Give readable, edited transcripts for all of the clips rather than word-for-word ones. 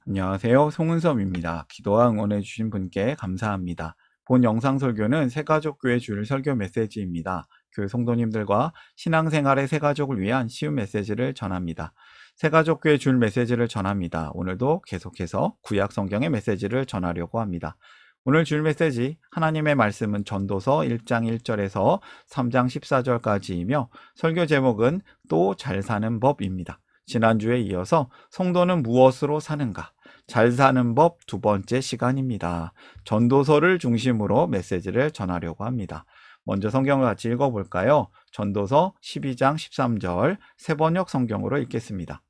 안녕하세요. 송은섭입니다. 기도와 응원해주신 분께 감사합니다. 본 영상 설교는 새가족교회 주일 설교 메시지입니다. 교회 성도님들과 신앙생활의 새가족을 위한 쉬운 메시지를 전합니다. 새가족교회 주일 메시지를 전합니다. 오늘도 계속해서 구약 성경의 메시지를 전하려고 합니다. 오늘 주일 메시지 하나님의 말씀은 전도서 1장 1절에서 3장 14절까지이며 설교 제목은 또 잘 사는 법입니다. 지난주에 이어서 성도는 무엇으로 사는가? 잘 사는 법 두 번째 시간입니다. 전도서를 중심으로 메시지를 전하려고 합니다. 먼저 성경을 같이 읽어볼까요? 전도서 12장 13절 새번역 성경으로 읽겠습니다.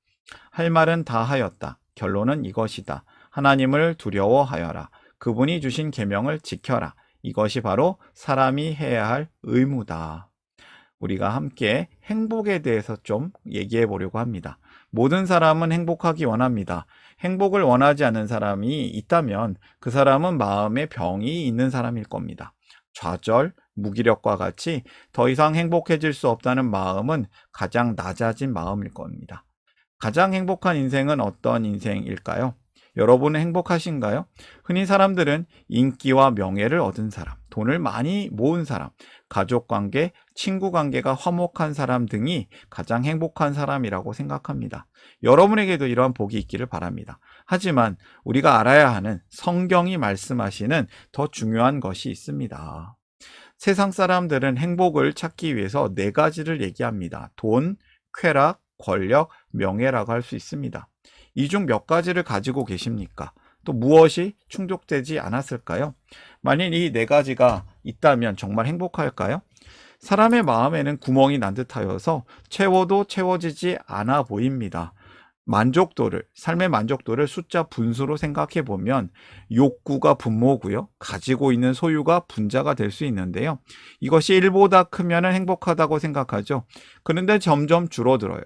할 말은 다 하였다. 결론은 이것이다. 하나님을 두려워하여라. 그분이 주신 계명을 지켜라. 이것이 바로 사람이 해야 할 의무다. 우리가 함께 행복에 대해서 좀 얘기해 보려고 합니다. 모든 사람은 행복하기 원합니다. 행복을 원하지 않는 사람이 있다면 그 사람은 마음에 병이 있는 사람일 겁니다. 좌절, 무기력과 같이 더 이상 행복해질 수 없다는 마음은 가장 낮아진 마음일 겁니다. 가장 행복한 인생은 어떤 인생일까요? 여러분은 행복하신가요? 흔히 사람들은 인기와 명예를 얻은 사람, 돈을 많이 모은 사람, 가족관계, 친구관계가 화목한 사람 등이 가장 행복한 사람이라고 생각합니다. 여러분에게도 이러한 복이 있기를 바랍니다. 하지만 우리가 알아야 하는 성경이 말씀하시는 더 중요한 것이 있습니다. 세상 사람들은 행복을 찾기 위해서 네 가지를 얘기합니다. 돈, 쾌락, 권력, 명예라고 할 수 있습니다. 이 중 몇 가지를 가지고 계십니까? 또 무엇이 충족되지 않았을까요? 만일 이 네 가지가 있다면 정말 행복할까요? 사람의 마음에는 구멍이 난 듯하여서 채워도 채워지지 않아 보입니다. 삶의 만족도를 숫자 분수로 생각해 보면 욕구가 분모고요. 가지고 있는 소유가 분자가 될 수 있는데요. 이것이 1보다 크면 행복하다고 생각하죠. 그런데 점점 줄어들어요.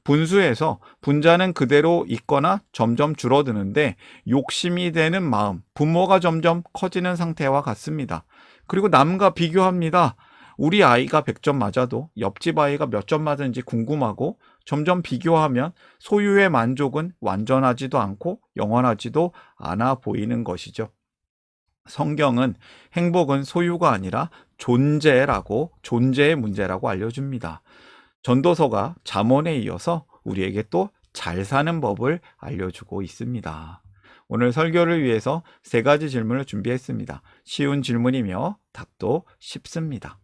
분수에서 분자는 그대로 있거나 점점 줄어드는데 욕심이 되는 마음, 분모가 점점 커지는 상태와 같습니다. 그리고 남과 비교합니다. 우리 아이가 100점 맞아도 옆집 아이가 몇 점 맞은지 궁금하고 점점 비교하면 소유의 만족은 완전하지도 않고 영원하지도 않아 보이는 것이죠. 성경은 행복은 소유가 아니라 존재의 문제라고 알려줍니다. 전도서가 잠언에 이어서 우리에게 또 잘 사는 법을 알려주고 있습니다. 오늘 설교를 위해서 세 가지 질문을 준비했습니다. 쉬운 질문이며 답도 쉽습니다.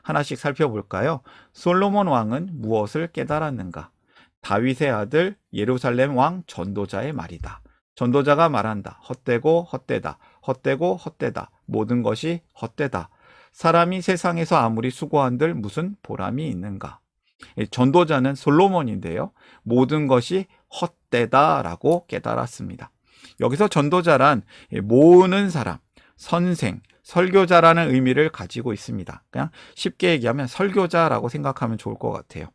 하나씩 살펴볼까요? 솔로몬 왕은 무엇을 깨달았는가? 다윗의 아들 예루살렘 왕 전도자의 말이다. 전도자가 말한다. 헛되고 헛되다. 헛되고 헛되다. 모든 것이 헛되다. 사람이 세상에서 아무리 수고한들 무슨 보람이 있는가? 전도자는 솔로몬인데요. 모든 것이 헛되다라고 깨달았습니다. 여기서 전도자란 모으는 사람, 선생, 설교자라는 의미를 가지고 있습니다. 그냥 쉽게 얘기하면 설교자라고 생각하면 좋을 것 같아요.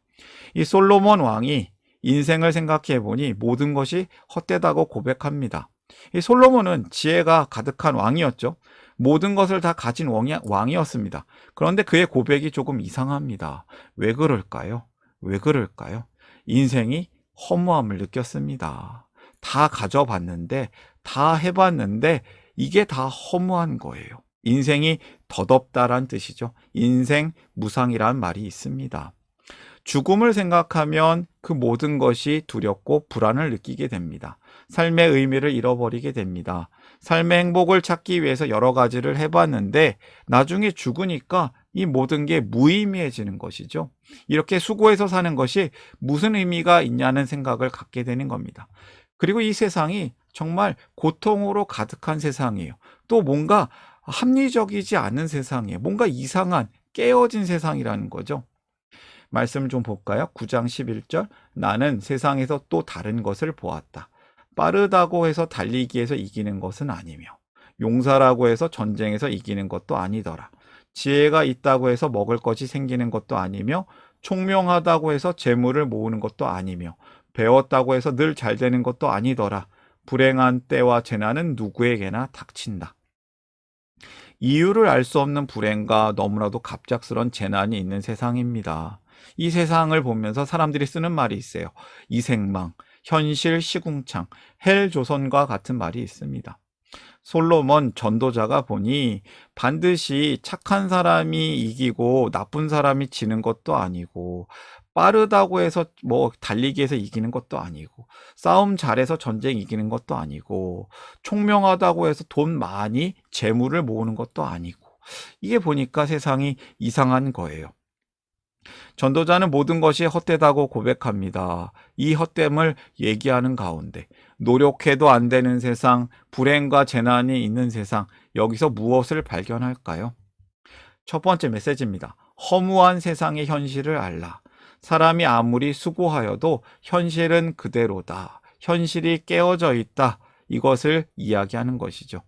이 솔로몬 왕이 인생을 생각해 보니 모든 것이 헛되다고 고백합니다. 이 솔로몬은 지혜가 가득한 왕이었죠. 모든 것을 다 가진 왕이었습니다. 그런데 그의 고백이 조금 이상합니다. 왜 그럴까요? 왜 그럴까요? 인생이 허무함을 느꼈습니다. 다 가져봤는데, 다 해봤는데, 이게 다 허무한 거예요. 인생이 덧없다란 뜻이죠. 인생 무상이란 말이 있습니다. 죽음을 생각하면 그 모든 것이 두렵고 불안을 느끼게 됩니다. 삶의 의미를 잃어버리게 됩니다. 삶의 행복을 찾기 위해서 여러 가지를 해봤는데 나중에 죽으니까 이 모든 게 무의미해지는 것이죠. 이렇게 수고해서 사는 것이 무슨 의미가 있냐는 생각을 갖게 되는 겁니다. 그리고 이 세상이 정말 고통으로 가득한 세상이에요. 또 뭔가 합리적이지 않은 세상이에요. 뭔가 이상한 깨어진 세상이라는 거죠. 말씀을 좀 볼까요? 9장 11절 나는 세상에서 또 다른 것을 보았다. 빠르다고 해서 달리기에서 이기는 것은 아니며 용사라고 해서 전쟁에서 이기는 것도 아니더라. 지혜가 있다고 해서 먹을 것이 생기는 것도 아니며 총명하다고 해서 재물을 모으는 것도 아니며 배웠다고 해서 늘 잘 되는 것도 아니더라. 불행한 때와 재난은 누구에게나 닥친다. 이유를 알 수 없는 불행과 너무나도 갑작스런 재난이 있는 세상입니다. 이 세상을 보면서 사람들이 쓰는 말이 있어요. 이생망, 현실 시궁창, 헬조선과 같은 말이 있습니다. 솔로몬 전도자가 보니 반드시 착한 사람이 이기고 나쁜 사람이 지는 것도 아니고, 빠르다고 해서 달리기에서 이기는 것도 아니고, 싸움 잘해서 전쟁 이기는 것도 아니고, 총명하다고 해서 돈 많이 재물을 모으는 것도 아니고, 이게 보니까 세상이 이상한 거예요. 전도자는 모든 것이 헛되다고 고백합니다. 이 헛됨을 얘기하는 가운데 노력해도 안 되는 세상, 불행과 재난이 있는 세상, 여기서 무엇을 발견할까요? 첫 번째 메시지입니다. 허무한 세상의 현실을 알라. 사람이 아무리 수고하여도 현실은 그대로다. 현실이 깨어져 있다. 이것을 이야기하는 것이죠.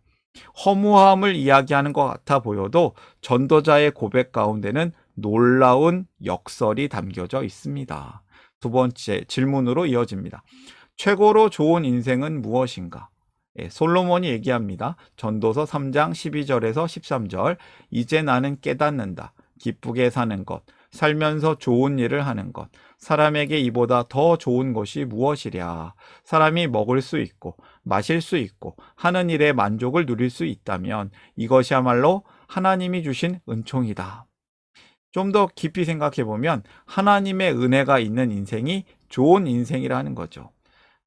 허무함을 이야기하는 것 같아 보여도 전도자의 고백 가운데는 놀라운 역설이 담겨져 있습니다. 두 번째 질문으로 이어집니다. 최고로 좋은 인생은 무엇인가? 솔로몬이 얘기합니다. 전도서 3장 12절에서 13절. 이제 나는 깨닫는다. 기쁘게 사는 것, 살면서 좋은 일을 하는 것, 사람에게 이보다 더 좋은 것이 무엇이랴. 사람이 먹을 수 있고 마실 수 있고 하는 일에 만족을 누릴 수 있다면 이것이야말로 하나님이 주신 은총이다. 좀 더 깊이 생각해 보면 하나님의 은혜가 있는 인생이 좋은 인생이라는 거죠.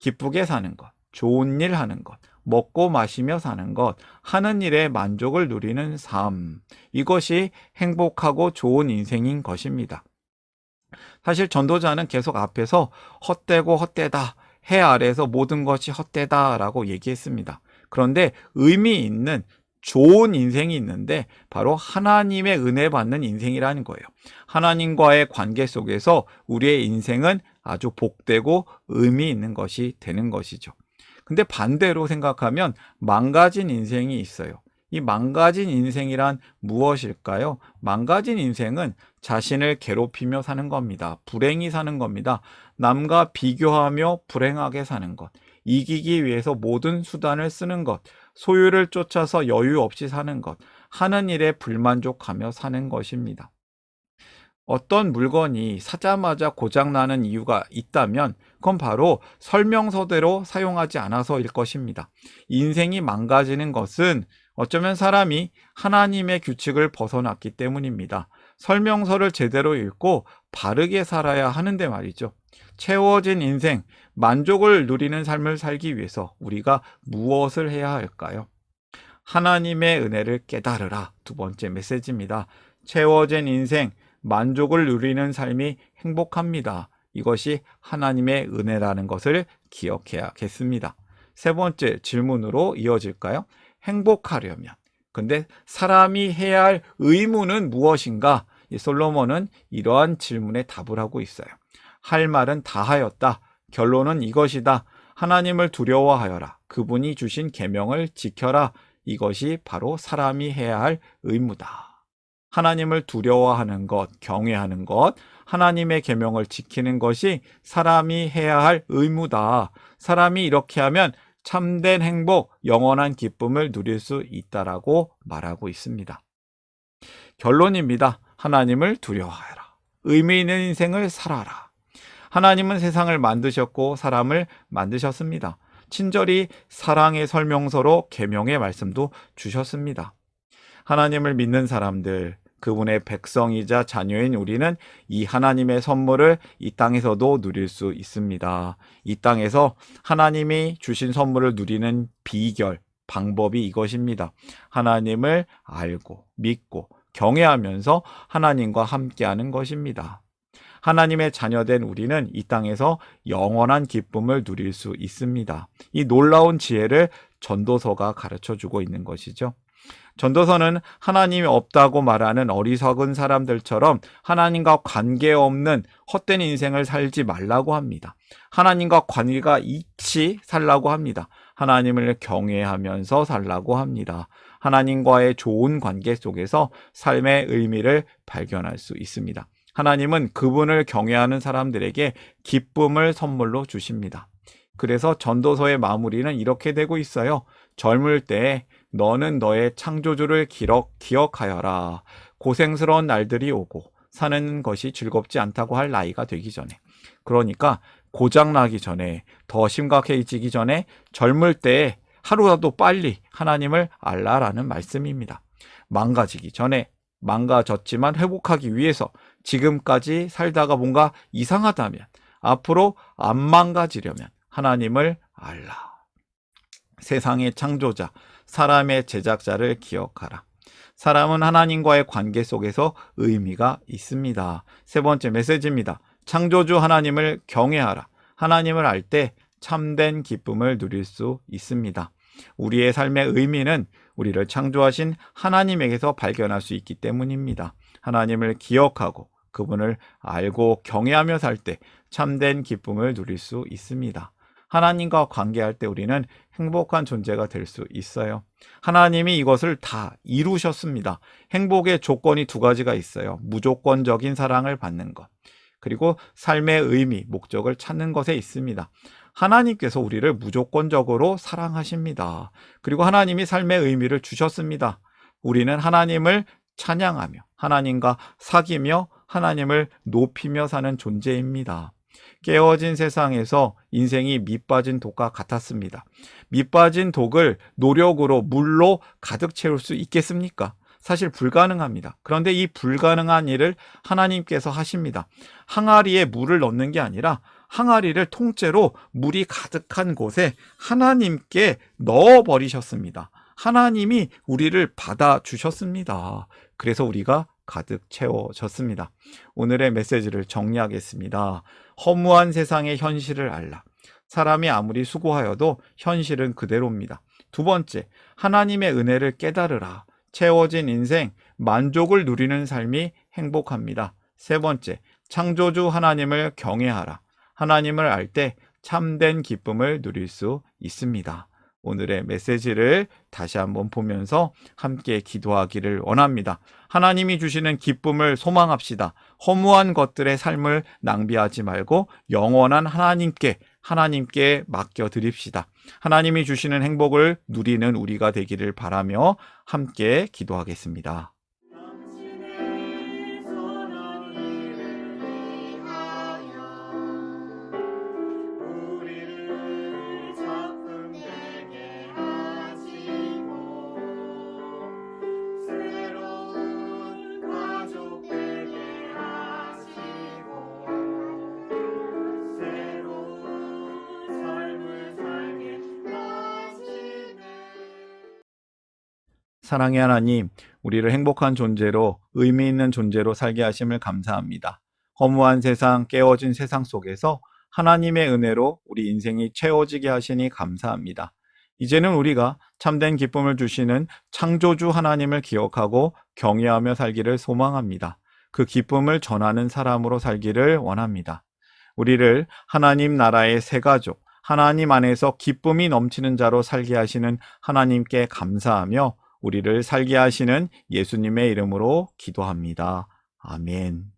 기쁘게 사는 것, 좋은 일 하는 것, 먹고 마시며 사는 것, 하는 일에 만족을 누리는 삶, 이것이 행복하고 좋은 인생인 것입니다. 사실 전도자는 계속 앞에서 헛되고 헛되다, 해 아래에서 모든 것이 헛되다라고 얘기했습니다. 그런데 의미 있는 좋은 인생이 있는데 바로 하나님의 은혜 받는 인생이라는 거예요. 하나님과의 관계 속에서 우리의 인생은 아주 복되고 의미 있는 것이 되는 것이죠. 근데 반대로 생각하면 망가진 인생이 있어요. 이 망가진 인생이란 무엇일까요? 망가진 인생은 자신을 괴롭히며 사는 겁니다. 불행히 사는 겁니다. 남과 비교하며 불행하게 사는 것, 이기기 위해서 모든 수단을 쓰는 것, 소유를 쫓아서 여유 없이 사는 것, 하는 일에 불만족하며 사는 것입니다. 어떤 물건이 사자마자 고장나는 이유가 있다면 그건 바로 설명서대로 사용하지 않아서일 것입니다. 인생이 망가지는 것은 어쩌면 사람이 하나님의 규칙을 벗어났기 때문입니다. 설명서를 제대로 읽고 바르게 살아야 하는데 말이죠. 채워진 인생, 만족을 누리는 삶을 살기 위해서 우리가 무엇을 해야 할까요? 하나님의 은혜를 깨달으라. 두 번째 메시지입니다. 채워진 인생, 만족을 누리는 삶이 행복합니다. 이것이 하나님의 은혜라는 것을 기억해야겠습니다. 세 번째 질문으로 이어질까요? 행복하려면, 근데 사람이 해야 할 의무는 무엇인가? 솔로몬은 이러한 질문에 답을 하고 있어요. 할 말은 다 하였다. 결론은 이것이다. 하나님을 두려워하여라. 그분이 주신 계명을 지켜라. 이것이 바로 사람이 해야 할 의무다. 하나님을 두려워하는 것, 경외하는 것, 하나님의 계명을 지키는 것이 사람이 해야 할 의무다. 사람이 이렇게 하면 참된 행복, 영원한 기쁨을 누릴 수 있다라고 말하고 있습니다. 결론입니다. 하나님을 두려워하라. 의미 있는 인생을 살아라. 하나님은 세상을 만드셨고 사람을 만드셨습니다. 친절히 사랑의 설명서로 계명의 말씀도 주셨습니다. 하나님을 믿는 사람들, 그분의 백성이자 자녀인 우리는 이 하나님의 선물을 이 땅에서도 누릴 수 있습니다. 이 땅에서 하나님이 주신 선물을 누리는 비결, 방법이 이것입니다. 하나님을 알고 믿고 경외하면서 하나님과 함께하는 것입니다. 하나님의 자녀된 우리는 이 땅에서 영원한 기쁨을 누릴 수 있습니다. 이 놀라운 지혜를 전도서가 가르쳐주고 있는 것이죠. 전도서는 하나님이 없다고 말하는 어리석은 사람들처럼 하나님과 관계없는 헛된 인생을 살지 말라고 합니다. 하나님과 관계가 있이 살라고 합니다. 하나님을 경외하면서 살라고 합니다. 하나님과의 좋은 관계 속에서 삶의 의미를 발견할 수 있습니다. 하나님은 그분을 경외하는 사람들에게 기쁨을 선물로 주십니다. 그래서 전도서의 마무리는 이렇게 되고 있어요. 젊을 때에 너는 너의 창조주를 기억하여라. 고생스러운 날들이 오고 사는 것이 즐겁지 않다고 할 나이가 되기 전에. 그러니까 고장나기 전에, 더 심각해지기 전에 젊을 때에 하루라도 빨리 하나님을 알라라는 말씀입니다. 망가지기 전에, 망가졌지만 회복하기 위해서 지금까지 살다가 뭔가 이상하다면, 앞으로 안 망가지려면 하나님을 알라. 세상의 창조자, 사람의 제작자를 기억하라. 사람은 하나님과의 관계 속에서 의미가 있습니다. 세 번째 메시지입니다. 창조주 하나님을 경외하라. 하나님을 알 때 참된 기쁨을 누릴 수 있습니다. 우리의 삶의 의미는 우리를 창조하신 하나님에게서 발견할 수 있기 때문입니다. 하나님을 기억하고 그분을 알고 경외하며 살 때 참된 기쁨을 누릴 수 있습니다. 하나님과 관계할 때 우리는 행복한 존재가 될 수 있어요. 하나님이 이것을 다 이루셨습니다. 행복의 조건이 두 가지가 있어요. 무조건적인 사랑을 받는 것, 그리고 삶의 의미, 목적을 찾는 것에 있습니다. 하나님께서 우리를 무조건적으로 사랑하십니다. 그리고 하나님이 삶의 의미를 주셨습니다. 우리는 하나님을 찬양하며 하나님과 사귀며 하나님을 높이며 사는 존재입니다. 깨어진 세상에서 인생이 밑빠진 독과 같았습니다. 밑빠진 독을 노력으로, 물로 가득 채울 수 있겠습니까? 사실 불가능합니다. 그런데 이 불가능한 일을 하나님께서 하십니다. 항아리에 물을 넣는 게 아니라 항아리를 통째로 물이 가득한 곳에 하나님께 넣어버리셨습니다. 하나님이 우리를 받아주셨습니다. 그래서 우리가 가득 채워졌습니다. 오늘의 메시지를 정리하겠습니다. 허무한 세상의 현실을 알라. 사람이 아무리 수고하여도 현실은 그대로입니다. 두 번째, 하나님의 은혜를 깨달으라. 채워진 인생, 만족을 누리는 삶이 행복합니다. 세 번째, 창조주 하나님을 경외하라. 하나님을 알 때 참된 기쁨을 누릴 수 있습니다. 오늘의 메시지를 다시 한번 보면서 함께 기도하기를 원합니다. 하나님이 주시는 기쁨을 소망합시다. 허무한 것들의 삶을 낭비하지 말고 영원한 하나님께 맡겨드립시다. 하나님이 주시는 행복을 누리는 우리가 되기를 바라며 함께 기도하겠습니다. 사랑의 하나님, 우리를 행복한 존재로, 의미 있는 존재로 살게 하심을 감사합니다. 허무한 세상, 깨어진 세상 속에서 하나님의 은혜로 우리 인생이 채워지게 하시니 감사합니다. 이제는 우리가 참된 기쁨을 주시는 창조주 하나님을 기억하고 경외하며 살기를 소망합니다. 그 기쁨을 전하는 사람으로 살기를 원합니다. 우리를 하나님 나라의 새 가족, 하나님 안에서 기쁨이 넘치는 자로 살게 하시는 하나님께 감사하며 우리를 살게 하시는 예수님의 이름으로 기도합니다. 아멘.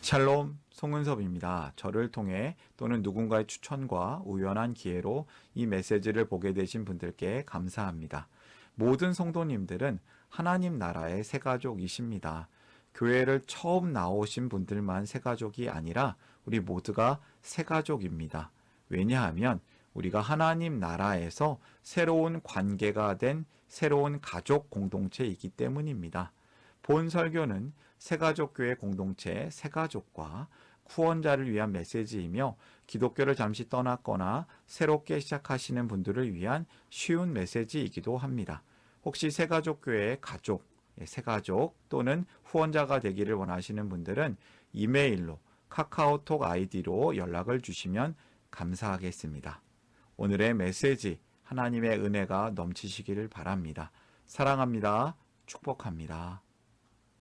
샬롬, 송은섭입니다. 저를 통해 또는 누군가의 추천과 우연한 기회로 이 메시지를 보게 되신 분들께 감사합니다. 모든 성도님들은 하나님 나라의 새가족이십니다. 교회를 처음 나오신 분들만 새가족이 아니라 우리 모두가 새가족입니다. 왜냐하면 우리가 하나님 나라에서 새로운 관계가 된 새로운 가족 공동체이기 때문입니다. 본 설교는 새가족교회 공동체 새가족과 후원자를 위한 메시지이며 기독교를 잠시 떠났거나 새롭게 시작하시는 분들을 위한 쉬운 메시지이기도 합니다. 혹시 새가족교회의 가족, 새가족 또는 후원자가 되기를 원하시는 분들은 이메일로 카카오톡 아이디로 연락을 주시면 감사하겠습니다. 오늘의 메시지, 하나님의 은혜가 넘치시기를 바랍니다. 사랑합니다. 축복합니다.